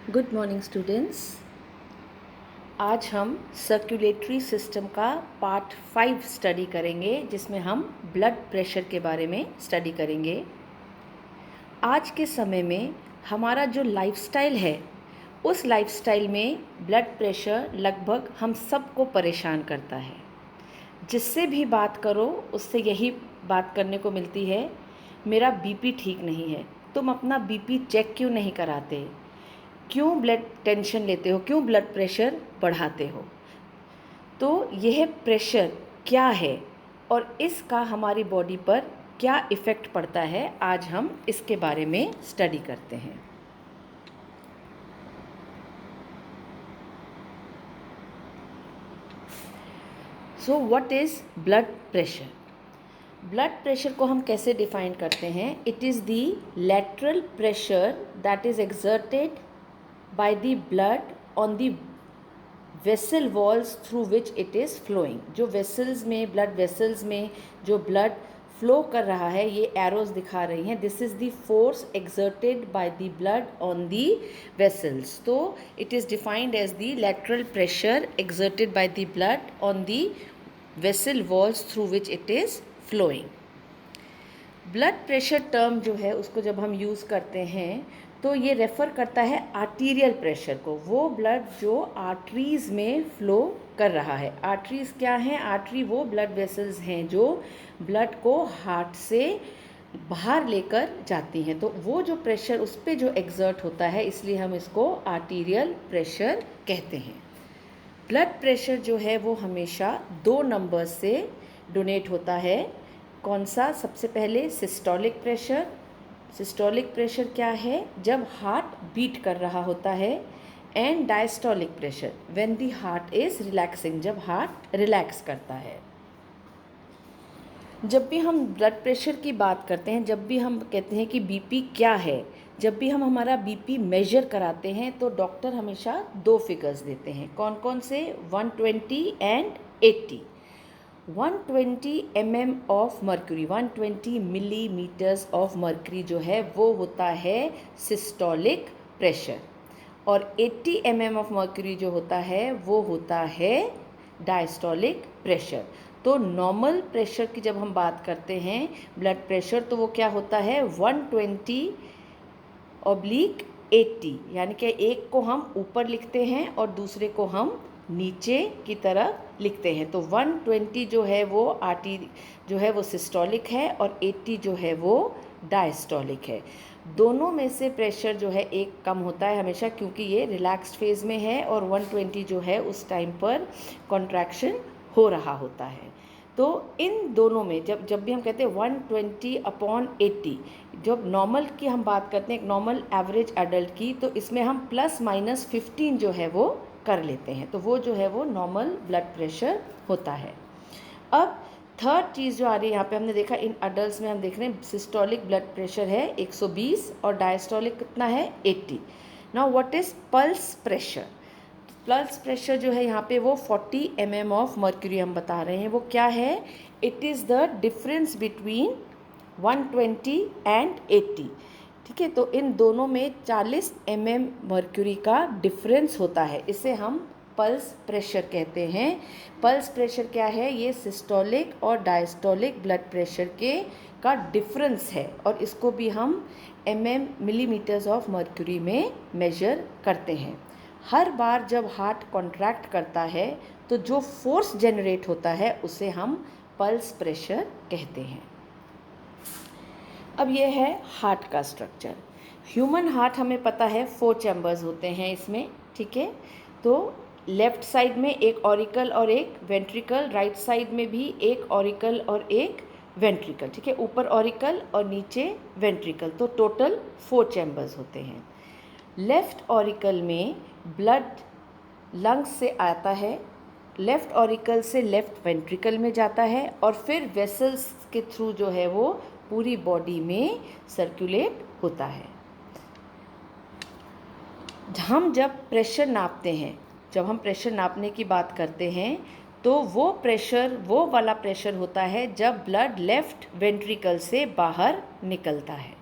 Good morning students. आज हम circulatory system का पार्ट 5 स्टडी करेंगे, जिसमें हम ब्लड प्रेशर के बारे में स्टडी करेंगे। आज के समय में हमारा जो लाइफस्टाइल है, उस लाइफस्टाइल में ब्लड प्रेशर लगभग हम सबको परेशान करता है। जिससे भी बात करो उससे यही बात करने को मिलती है, मेरा बीपी ठीक नहीं है। तुम अपना बीपी चेक क्यों नहीं कराते? क्यों ब्लड टेंशन लेते हो? क्यों ब्लड प्रेशर बढ़ाते हो? तो यह प्रेशर क्या है और इसका हमारी बॉडी पर क्या इफ़ेक्ट पड़ता है, आज हम इसके बारे में स्टडी करते हैं। So what is blood pressure? Blood pressure को हम कैसे डिफाइन करते हैं? It is the lateral pressure that is exerted by the blood on the vessel walls through which it is flowing। जो वेसल्स में, ब्लड वेसल्स में जो blood flow कर रहा है, ये एरोज दिखा रही हैं। This is the force exerted by the blood on the vessels. तो it is defined as the lateral pressure exerted by the blood on the vessel walls through which it is flowing. Blood pressure term जो है उसको जब हम use करते हैं तो ये रेफ़र करता है आर्टीरियल प्रेशर को, वो ब्लड जो आर्टरीज़ में फ़्लो कर रहा है। आर्टरीज़ क्या हैं? आर्टरी वो ब्लड वेसल्स हैं जो ब्लड को हार्ट से बाहर लेकर जाती हैं। तो वो जो प्रेशर उस पर जो एक्सर्ट होता है, इसलिए हम इसको आर्टीरियल प्रेशर कहते हैं। ब्लड प्रेशर जो है वो हमेशा 2 नंबर्स से डोनेट होता है। कौन सा? सबसे पहले सिस्टोलिक प्रेशर। सिस्टोलिक प्रेशर क्या है? जब हार्ट बीट कर रहा होता है। And diastolic pressure when the heart is relaxing, जब हार्ट रिलैक्स करता है। जब भी हम ब्लड प्रेशर की बात करते हैं, जब भी हम कहते हैं कि बीपी क्या है, जब भी हम हमारा बीपी मेजर कराते हैं तो डॉक्टर हमेशा 2 फिगर्स देते हैं। कौन कौन से? 120 and 80। 120 mm of mercury, 120 millimetres of mercury जो है वो होता है सिस्टोलिक प्रेशर, और 80 mm ऑफ मर्क्यूरी जो होता है वो होता है डायस्टोलिक प्रेशर। तो नॉर्मल प्रेशर की जब हम बात करते हैं ब्लड प्रेशर, तो वो क्या होता है? 120/80, यानी कि एक को हम ऊपर लिखते हैं और दूसरे को हम नीचे की तरफ लिखते हैं। तो 120 जो है वो जो है वो सिस्टोलिक है और 80 जो है वो डायस्टोलिक है। दोनों में से प्रेशर जो है एक कम होता है हमेशा, क्योंकि ये रिलैक्स्ड फेज़ में है और 120 जो है उस टाइम पर कॉन्ट्रैक्शन हो रहा होता है। तो इन दोनों में जब भी हम कहते हैं 120/80, जब नॉर्मल की हम बात करते हैं, एक नॉर्मल एवरेज एडल्ट की, तो इसमें हम ±15 जो है वो कर लेते हैं। तो वो जो है वो नॉर्मल ब्लड प्रेशर होता है। अब थर्ड चीज़ जो आ रही है यहाँ पे, हमने देखा इन अडल्ट्स में हम देख रहे हैं सिस्टोलिक ब्लड प्रेशर है 120 और डायस्टोलिक कितना है? 80। Now what is pulse pressure? Pulse pressure जो है यहाँ पे वो 40 mm ऑफ मर्क्यूरी हम बता रहे हैं। वो क्या है? It is the difference between 120 and 80। ठीक है, तो इन दोनों में 40 mm मर्क्यूरी का डिफरेंस होता है, इसे हम पल्स प्रेशर कहते हैं। पल्स प्रेशर क्या है? ये सिस्टोलिक और डायस्टोलिक ब्लड प्रेशर का डिफरेंस है, और इसको भी हम मिलीमीटर्स ऑफ मर्क्यूरी में मेजर करते हैं। हर बार जब हार्ट कॉन्ट्रैक्ट करता है तो जो फोर्स जनरेट होता है उसे हम पल्स प्रेशर कहते हैं। अब ये है हार्ट का स्ट्रक्चर। ह्यूमन हार्ट हमें पता है 4 चैम्बर्स होते हैं इसमें। ठीक है, तो लेफ्ट साइड में एक ऑरिकल और एक वेंट्रिकल, राइट साइड में भी एक ऑरिकल और एक वेंट्रिकल। ठीक है, ऊपर ऑरिकल और नीचे वेंट्रिकल, तो टोटल 4 चैम्बर्स होते हैं। लेफ्ट ऑरिकल में ब्लड लंग्स से आता है, लेफ़्ट ऑरिकल से लेफ़्ट वेंट्रिकल में जाता है, और फिर वेसल्स के थ्रू जो है वो पूरी बॉडी में सर्कुलेट होता है। हम जब प्रेशर नापते हैं, जब हम प्रेशर नापने की बात करते हैं, तो वो प्रेशर वो वाला प्रेशर होता है जब ब्लड लेफ़्ट वेंट्रिकल से बाहर निकलता है।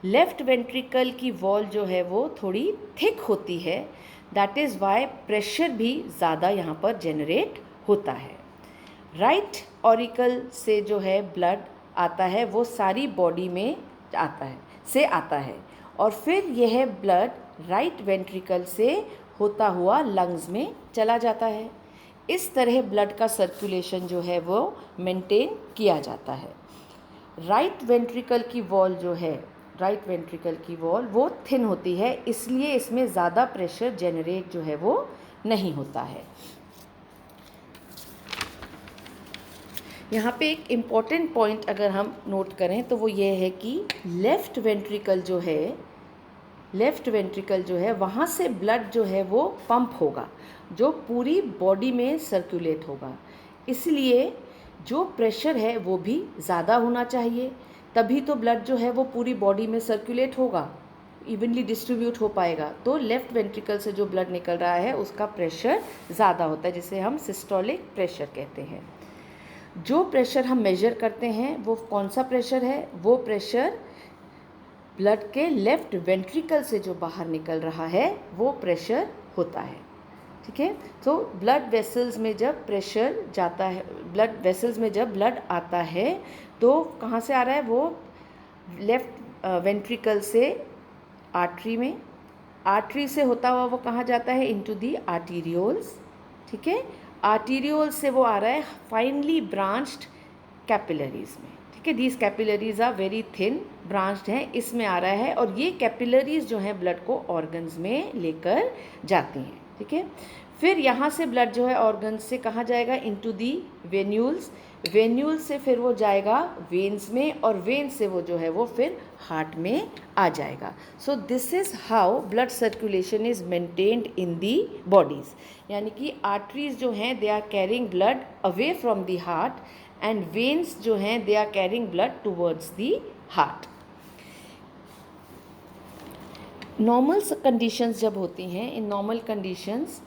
लेफ़्ट वेंट्रिकल की वॉल जो है वो थोड़ी थिक होती है, दैट इज़ वाई प्रेशर भी ज़्यादा यहाँ पर जनरेट होता है। राइट ऑरिकल से जो है ब्लड आता है वो सारी बॉडी में आता है और फिर यह ब्लड राइट वेंट्रिकल से होता हुआ लंग्स में चला जाता है। इस तरह ब्लड का सर्कुलेशन जो है वो मेंटेन किया जाता है। राइट वेंट्रिकल की वॉल जो है, राइट वेंट्रिकल की वॉल वो थिन होती है, इसलिए इसमें ज़्यादा प्रेशर जनरेट जो है वो नहीं होता है। यहाँ पे एक इम्पॉर्टेंट पॉइंट अगर हम नोट करें तो वो ये है कि लेफ़्ट वेंट्रिकल जो है वहाँ से ब्लड जो है वो पंप होगा, जो पूरी बॉडी में सर्कुलेट होगा। इसलिए जो प्रेशर है वो भी ज़्यादा होना चाहिए, तभी तो ब्लड जो है वो पूरी बॉडी में सर्कुलेट होगा, इवनली डिस्ट्रीब्यूट हो पाएगा। तो लेफ़्ट वेंट्रिकल से जो ब्लड निकल रहा है उसका प्रेशर ज़्यादा होता है, जिसे हम सिस्टोलिक प्रेशर कहते हैं। जो प्रेशर हम मेजर करते हैं वो कौन सा प्रेशर है? वो प्रेशर ब्लड के लेफ़्ट वेंट्रिकल से जो बाहर निकल रहा है वो प्रेशर होता है। ठीक है, तो ब्लड वेसल्स में जब प्रेशर जाता है, ब्लड वेसल्स में जब ब्लड आता है तो कहाँ से आ रहा है? वो लेफ़्ट वेंट्रिकल से आर्टरी में, आर्टरी से होता हुआ वो कहाँ जाता है? Into the arterioles. ठीक है, आर्टीरियोल से वो आ रहा है फाइनली ब्रांच्ड कैपिलरीज में। ठीक है, these capillaries are very thin branched हैं, इसमें आ रहा है और ये कैपिलरीज जो हैं ब्लड को ऑर्गन्स में लेकर जाती हैं। ठीक है, फिर यहाँ से ब्लड जो है ऑर्गन्स से कहाँ जाएगा? इनटू दी वेन्यूल्स, वेन्यूल से फिर वो जाएगा वेन्स में और वेन से वो जो है वो फिर हार्ट में आ जाएगा। So this is how blood circulation is maintained in the bodies. यानी कि आर्टरीज जो हैं they are carrying blood away from the heart and veins जो हैं they are carrying blood towards the heart. Normal conditions जब होती हैं, in normal conditions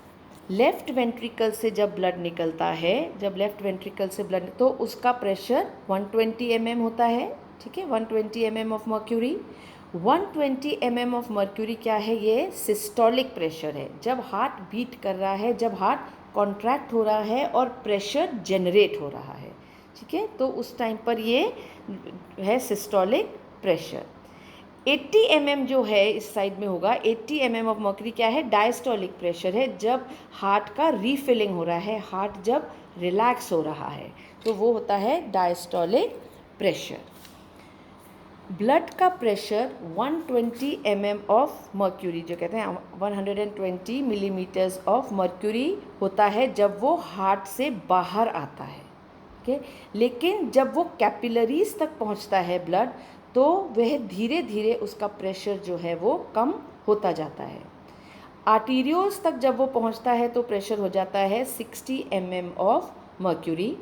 left ventricle से जब ब्लड निकलता है, जब लेफ़्ट वेंट्रिकल से ब्लड, तो उसका प्रेशर 120 mm होता है। ठीक है, 120 mm of mercury. 120 mm of mercury क्या है? ये सिस्टोलिक प्रेशर है, जब हार्ट बीट कर रहा है, जब हार्ट कॉन्ट्रैक्ट हो रहा है और प्रेशर जनरेट हो रहा है। ठीक है, तो उस टाइम पर ये है सिस्टोलिक प्रेशर। 80 mm जो है इस साइड में होगा, 80 mm ऑफ मर्क्यूरी क्या है? डायस्टोलिक प्रेशर है, जब हार्ट का रीफिलिंग हो रहा है, हार्ट जब रिलैक्स हो रहा है तो वो होता है डायस्टोलिक प्रेशर। ब्लड का प्रेशर 120 mm ऑफ मर्क्यूरी, जो कहते हैं 120 मिलीमीटर्स ऑफ मर्क्यूरी होता है जब वो हार्ट से बाहर आता है। ओके, लेकिन जब वो कैपिलरीज तक पहुंचता है ब्लड तो वह धीरे धीरे उसका प्रेशर जो है वो कम होता जाता है। आर्टीरियोल्स तक जब वो पहुंचता है तो प्रेशर हो जाता है 60 mm ऑफ मर्क्यूरी।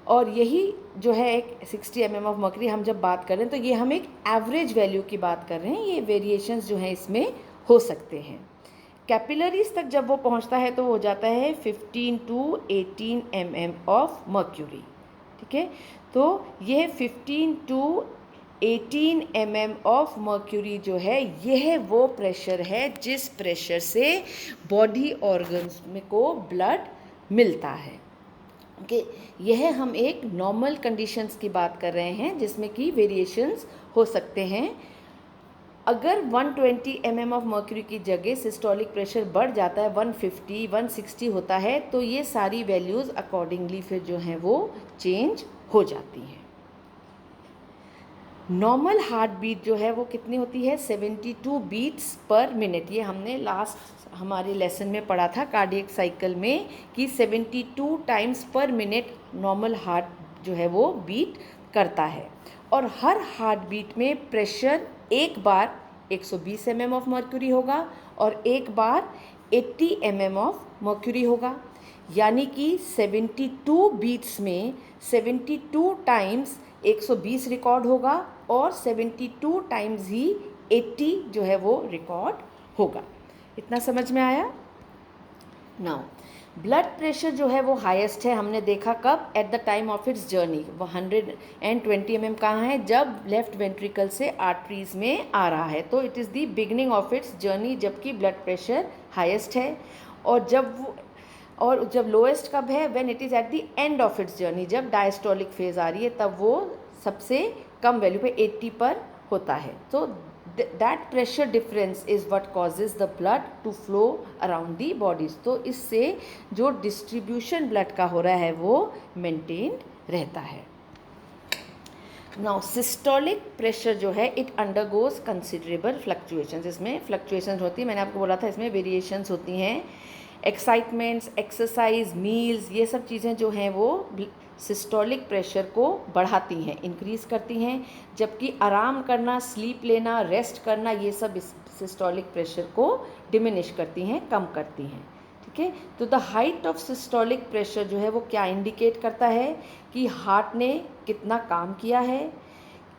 और यही जो है एक 60 mm ऑफ मर्क्यूरी हम जब बात कर रहे हैं तो ये हम एक एवरेज वैल्यू की बात कर रहे हैं, ये वेरिएशंस जो हैं इसमें हो सकते हैं। कैपिलरीज तक जब वो पहुंचता है तो हो जाता है 15 to 18 mm ऑफ मर्क्यूरी। ठीक है, तो ये 15 to 18 mm ऑफ मर्क्यूरी जो है यह वो प्रेशर है जिस प्रेशर से बॉडी ऑर्गन्स में को ब्लड मिलता है। ओके, यह हम एक नॉर्मल कंडीशंस की बात कर रहे हैं जिसमें कि वेरिएशंस हो सकते हैं। अगर 120 mm ऑफ मर्क्यूरी की जगह सिस्टोलिक प्रेशर बढ़ जाता है, 150, 160 होता है, तो ये सारी वैल्यूज़ अकॉर्डिंगली फिर जो हैं वो चेंज हो जाती हैं। नॉर्मल हार्ट बीट जो है वो कितनी होती है? 72 बीट्स पर मिनट। ये हमने लास्ट हमारे लेसन में पढ़ा था कार्डियक साइकिल में कि 72 टाइम्स पर मिनट नॉर्मल हार्ट जो है वो बीट करता है। और हर हार्ट बीट में प्रेशर एक बार 120 mm ऑफ मर्क्यूरी होगा और एक बार 80 mm ऑफ मर्क्यूरी होगा। यानी कि 72 बीट्स में 72 टाइम्स 120 रिकॉर्ड होगा और 72 टाइम्स ही 80 जो है वो रिकॉर्ड होगा। इतना समझ में आया? नाउ ब्लड प्रेशर जो है वो हाईएस्ट है, हमने देखा कब, at the time of its journey. वो 120 mm कहाँ है, जब लेफ्ट वेंट्रिकल से आर्टरीज में आ रहा है, तो it is the beginning of its journey जबकि ब्लड प्रेशर हाईएस्ट है। और जब लोएस्ट कब है, when it is at the end of its journey, जब डायस्टोलिक फेज आ रही है, तब वो सबसे कम वैल्यू पे 80 पर होता है। तो that pressure difference is what causes the blood to flow around the bodies। तो इससे जो डिस्ट्रीब्यूशन ब्लड का हो रहा है वो मेंटेन रहता है। नाउ सिस्टोलिक प्रेशर जो है इट अंडरगोज कंसिडरेबल फ्लक्चुएशंस, इसमें फ्लक्चुएशंस होती है, मैंने आपको बोला था इसमें वेरिएशंस होती हैं। एक्साइटमेंट्स, एक्सरसाइज, मील्स, ये सब चीज़ें जो हैं वो सिस्टोलिक प्रेशर को बढ़ाती हैं, इंक्रीज़ करती हैं, जबकि आराम करना, स्लीप लेना, रेस्ट करना, ये सब इस सिस्टोलिक प्रेशर को डिमिनिश करती हैं, कम करती हैं। ठीक है, तो the height of systolic pressure जो है वो क्या इंडिकेट करता है कि हार्ट ने कितना काम किया है,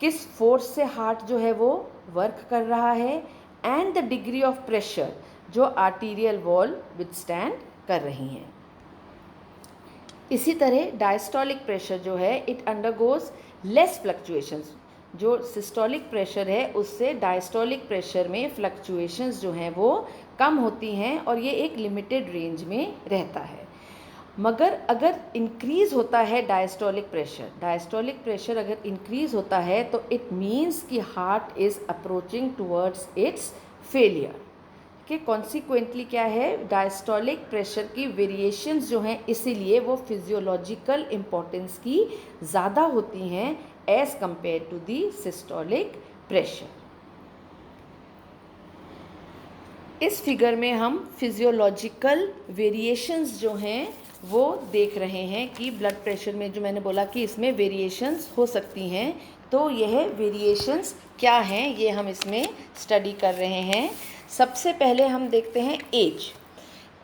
किस फोर्स से हार्ट जो है वो वर्क कर रहा है, and the degree of pressure जो आर्टीरियल वॉल विथस्टैंड कर रही हैं। इसी तरह डायस्टोलिक प्रेशर जो है इट अंडरगोज लेस फ्लक्चुएशंस, जो सिस्टोलिक प्रेशर है उससे डायस्टोलिक प्रेशर में फ्लक्चुएशंस जो हैं वो कम होती हैं और ये एक लिमिटेड रेंज में रहता है। मगर अगर इंक्रीज़ होता है डायस्टोलिक प्रेशर अगर इंक्रीज़ होता है तो इट मीन्स कि heart is approaching towards it's failure. कि कॉन्सिक्वेंटली क्या है, डायस्टोलिक प्रेशर की वेरिएशंस जो हैं इसीलिए वो फिजियोलॉजिकल इम्पोर्टेंस की ज़्यादा होती हैं as compare to the systolic pressure. इस फिगर में हम फिजियोलॉजिकल वेरिएशंस जो हैं वो देख रहे हैं कि ब्लड प्रेशर में जो मैंने बोला कि इसमें वेरिएशंस हो सकती हैं, तो यह वेरिएशंस क्या हैं ये हम इसमें स्टडी कर रहे हैं। सबसे पहले हम देखते हैं एज।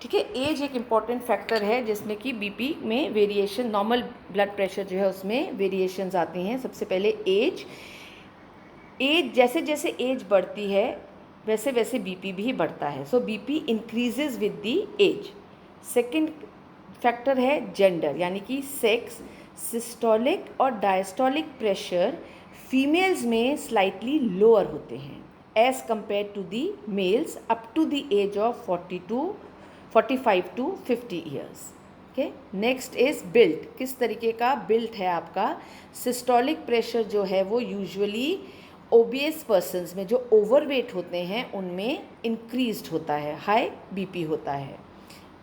ठीक है, एज एक इम्पॉर्टेंट फैक्टर है जिसमें कि बीपी में वेरिएशन, नॉर्मल ब्लड प्रेशर जो है उसमें वेरिएशंस आती हैं। सबसे पहले एज जैसे जैसे एज बढ़ती है वैसे वैसे बीपी भी बढ़ता है। So BP increases with the age. Second factor है जेंडर, यानी कि सेक्स। सिस्टोलिक और डायस्टोलिक प्रेशर फीमेल्स में स्लाइटली लोअर होते हैं as compared to the males up to the age of 45 to 50 years. Okay, next is built. किस तरीके का बिल्ट है आपका? सिस्टोलिक प्रेशर जो है वो यूजुअली ओबियस पर्सन्स में, जो ओवरवेट होते हैं उनमें इंक्रीज्ड होता है, हाई बीपी होता है।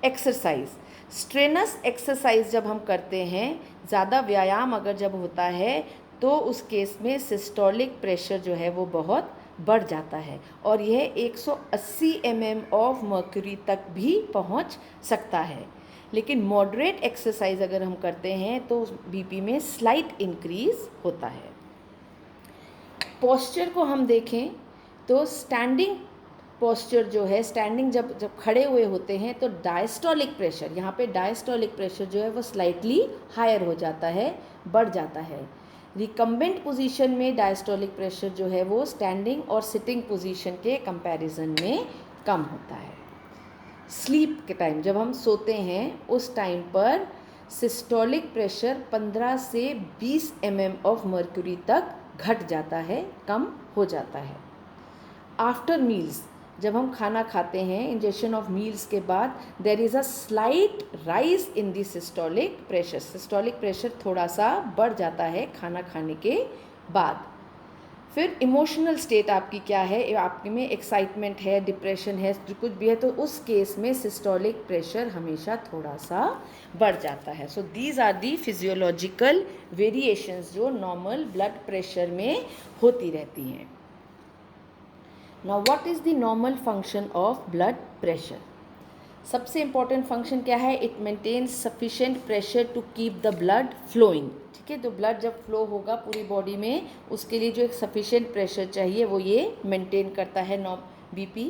एक्सरसाइज, स्ट्रेनस एक्सरसाइज जब हम करते हैं, ज़्यादा व्यायाम अगर जब होता है तो उस केस में सिस्टोलिक प्रेशर जो है वो बहुत बढ़ जाता है और यह 180 mm ऑफ मर्क्यूरी तक भी पहुंच सकता है। लेकिन मॉडरेट एक्सरसाइज अगर हम करते हैं तो बीपी में स्लाइट इंक्रीज होता है। पोस्चर को हम देखें तो स्टैंडिंग पोस्चर जो है, स्टैंडिंग जब खड़े हुए होते हैं तो डायस्टोलिक प्रेशर, यहाँ पे डायस्टोलिक प्रेशर जो है वो स्लाइटली हायर हो जाता है, बढ़ जाता है। रिकम्बेंट पोजीशन में डायस्टोलिक प्रेशर जो है वो स्टैंडिंग और सिटिंग पोजीशन के कंपैरिजन में कम होता है। स्लीप के टाइम, जब हम सोते हैं उस टाइम पर सिस्टोलिक प्रेशर 15 से 20 mm ऑफ मर्क्यूरी तक घट जाता है, कम हो जाता है। आफ्टर मील्स, जब हम खाना खाते हैं, इंजेक्शन ऑफ मील्स के बाद there is a slight rise in the systolic pressure. Systolic pressure थोड़ा सा बढ़ जाता है खाना खाने के बाद। फिर इमोशनल स्टेट आपकी क्या है, आपके में एक्साइटमेंट है, डिप्रेशन है, जो कुछ भी है, तो उस केस में सिस्टोलिक प्रेशर हमेशा थोड़ा सा बढ़ जाता है। So these are the physiological variations जो नॉर्मल ब्लड प्रेशर में होती रहती हैं। Now what is the normal function of blood pressure? सबसे इम्पॉर्टेंट फंक्शन क्या है? It maintains sufficient pressure to keep the blood flowing. ठीक है, तो ब्लड जब फ्लो होगा पूरी बॉडी में उसके लिए जो एक सफिशेंट प्रेशर चाहिए वो ये मेंटेन करता है BP.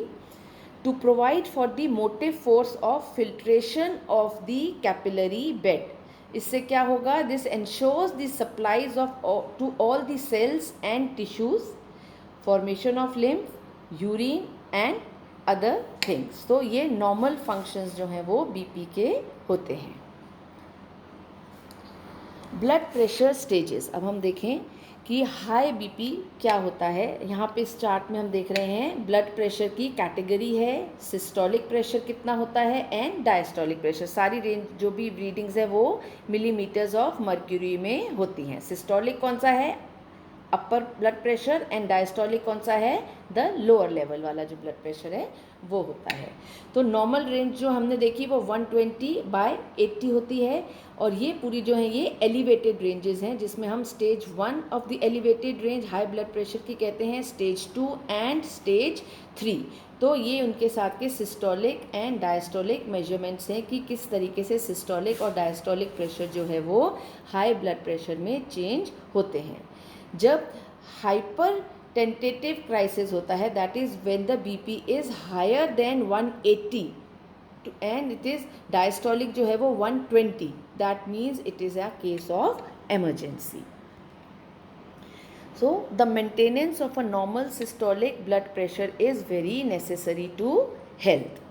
To provide for the motive force of filtration of the capillary bed. इससे क्या होगा? This ensures the supplies of to all the cells and tissues, formation of lymph, urine and other things. तो ये normal functions जो हैं वो BP के होते हैं। Blood pressure stages. अब हम देखें कि हाई बीपी क्या होता है। यहाँ पे इस चार्ट में हम देख रहे हैं ब्लड प्रेशर की कैटेगरी है, सिस्टोलिक प्रेशर कितना होता है एंड डायस्टोलिक प्रेशर। सारी रेंज जो भी रीडिंग्स है वो मिलीमीटर्स ऑफ मर्क्यूरी में होती हैं। सिस्टोलिक कौन सा है, अपर ब्लड प्रेशर, एंड डायस्टोलिक कौन सा है, द लोअर लेवल वाला जो ब्लड प्रेशर है वो होता है। तो नॉर्मल रेंज जो हमने देखी वो 120/80 होती है, और ये पूरी जो है ये एलिवेटेड रेंजेस हैं, जिसमें हम stage 1 of the elevated range high blood pressure की कहते हैं, स्टेज 2 एंड स्टेज 3। तो ये उनके साथ के सिस्टोलिक एंड डायस्टोलिक मेजरमेंट्स हैं कि किस तरीके से सिस्टोलिक और डायस्टोलिक प्रेशर जो है वो हाई ब्लड प्रेशर में चेंज होते हैं। जब हाइपर टेंटेटिव क्राइसिस होता है, that is when the BP is higher than 180 and it is diastolic जो है वो 120, that means it is a case of emergency. So the maintenance of a normal systolic blood pressure is very necessary to health.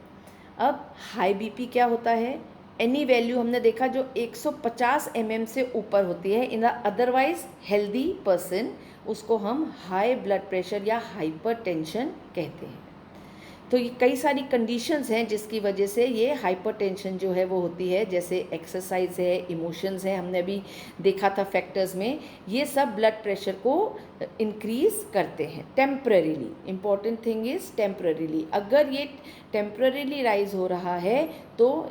अब high BP क्या होता है, any value हमने देखा जो 150 mm से ऊपर होती है in the otherwise healthy person, उसको हम हाई ब्लड प्रेशर या हाइपरटेंशन कहते हैं। तो ये कई सारी कंडीशंस हैं जिसकी वजह से ये हाइपरटेंशन जो है वो होती है, जैसे एक्सरसाइज है, इमोशंस है, हमने अभी देखा था फैक्टर्स में, ये सब ब्लड प्रेशर को इंक्रीज करते हैं temporarily. Important thing is temporarily. अगर ये टेम्परेरीली राइज हो रहा है तो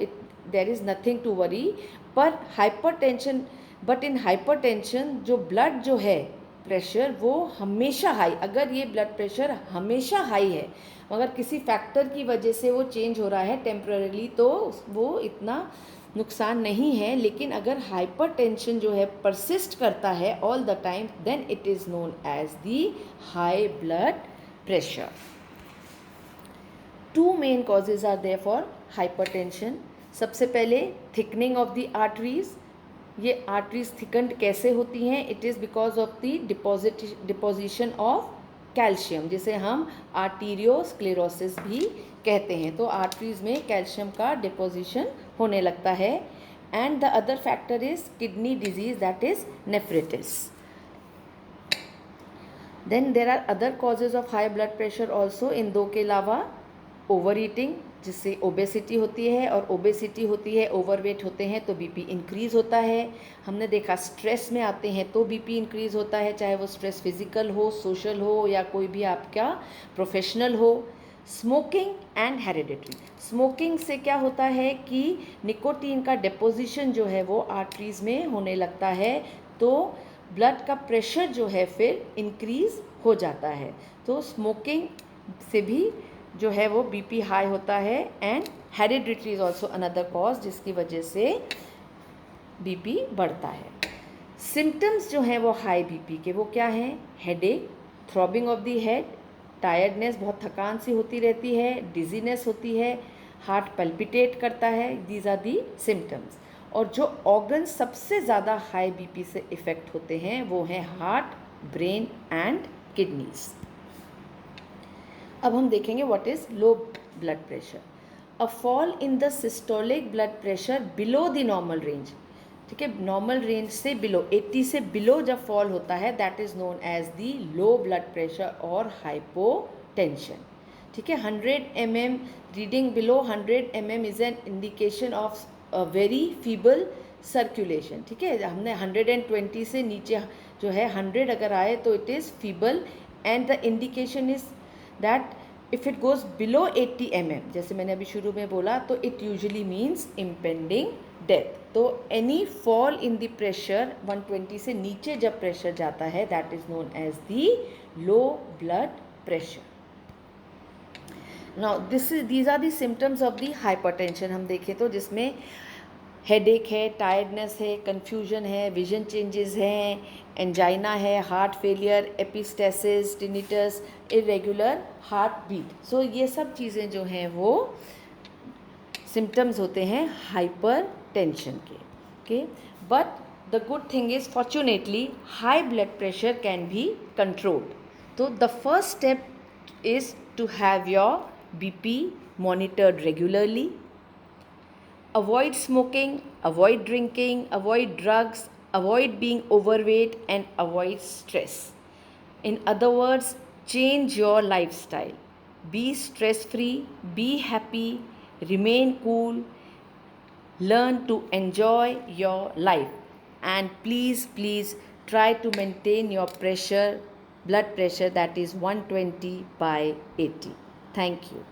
there is nothing to worry. पर हाइपरटेंशन, बट इन हाइपरटेंशन जो ब्लड जो है प्रेशर वो हमेशा हाई, अगर ये ब्लड प्रेशर हमेशा हाई है मगर किसी फैक्टर की वजह से वो चेंज हो रहा है टेम्पररीली, तो वो इतना नुकसान नहीं है। लेकिन अगर हाइपरटेंशन जो है परसिस्ट करता है all the time, then it is known as the high blood pressure. Two main causes are there for hypertension. सबसे पहले थिकनिंग ऑफ द आर्टरीज। ये आर्टरीज थिकंड कैसे होती हैं, it is because of the deposition of calcium, जिसे हम arteriosclerosis भी कहते हैं। तो आर्टरीज में कैल्शियम का डिपोजिशन होने लगता है। And the other factor is kidney disease, that is nephritis. Then there are other causes of high blood pressure also. इन दो के अलावा ओवर ईटिंग जिससे ओबेसिटी होती है, और ओबेसिटी होती है, ओवरवेट होते हैं तो बीपी इंक्रीज़ होता है। हमने देखा स्ट्रेस में आते हैं तो बीपी इंक्रीज़ होता है, चाहे वो स्ट्रेस फिजिकल हो, सोशल हो, या कोई भी आपका प्रोफेशनल हो। Smoking and hereditary. स्मोकिंग से क्या होता है कि निकोटीन का डिपोजिशन जो है वो आर्टरीज में होने लगता है, तो ब्लड का प्रेशर जो है फिर इंक्रीज़ हो जाता है। तो स्मोकिंग से भी जो है वो बीपी हाई होता है। And hereditary is also another cause जिसकी वजह से बीपी बढ़ता है। सिम्टम्स जो हैं वो हाई बीपी के वो क्या हैं, headache, throbbing of the head, tiredness, बहुत थकान सी होती रहती है, डिजीनेस होती है, हार्ट पल्पिटेट करता है, दीज आर दी सिम्टम्स। और जो ऑर्गन सबसे ज़्यादा हाई बीपी से इफ़ेक्ट होते हैं वो हैं हार्ट, ब्रेन एंड किडनीज। अब हम देखेंगे what is low blood pressure. A fall in the systolic blood pressure below the normal range. ठीक है, नॉर्मल रेंज से बिलो, 80 से बिलो जब फॉल होता है that is known as the low blood pressure और हाइपोटेंशन। ठीक है, 100 mm reading below 100 mm is an indication of a very feeble circulation. ठीक है, हमने 120 से नीचे जो है 100 अगर आए तो it is feeble, and the indication is that if it goes below 80 mm, जैसे मैंने अभी शुरू में बोला, तो it usually means impending death. तो any fall in the pressure 120 से नीचे जब प्रेशर जाता है that is known as the low blood pressure. Now these are the symptoms of the hypertension. हम देखें तो जिसमें हेडेक है, टायर्डनेस है, कन्फ्यूजन है, विजन चेंजेस हैं, एंजाइना है, heart failure, epistaxis, tinnitus, irregular heart beat. So ये सब चीज़ें जो हैं वो सिम्टम्स होते हैं हाइपर टेंशन के। But the good thing is fortunately high blood pressure can be controlled. तो the first step is to have your BP monitored regularly. Avoid smoking, avoid drinking, avoid drugs, avoid being overweight, and avoid stress. In other words, change your lifestyle. Be stress free, be happy, remain cool, learn to enjoy your life, and please try to maintain your blood pressure, that is 120 by 80. Thank you.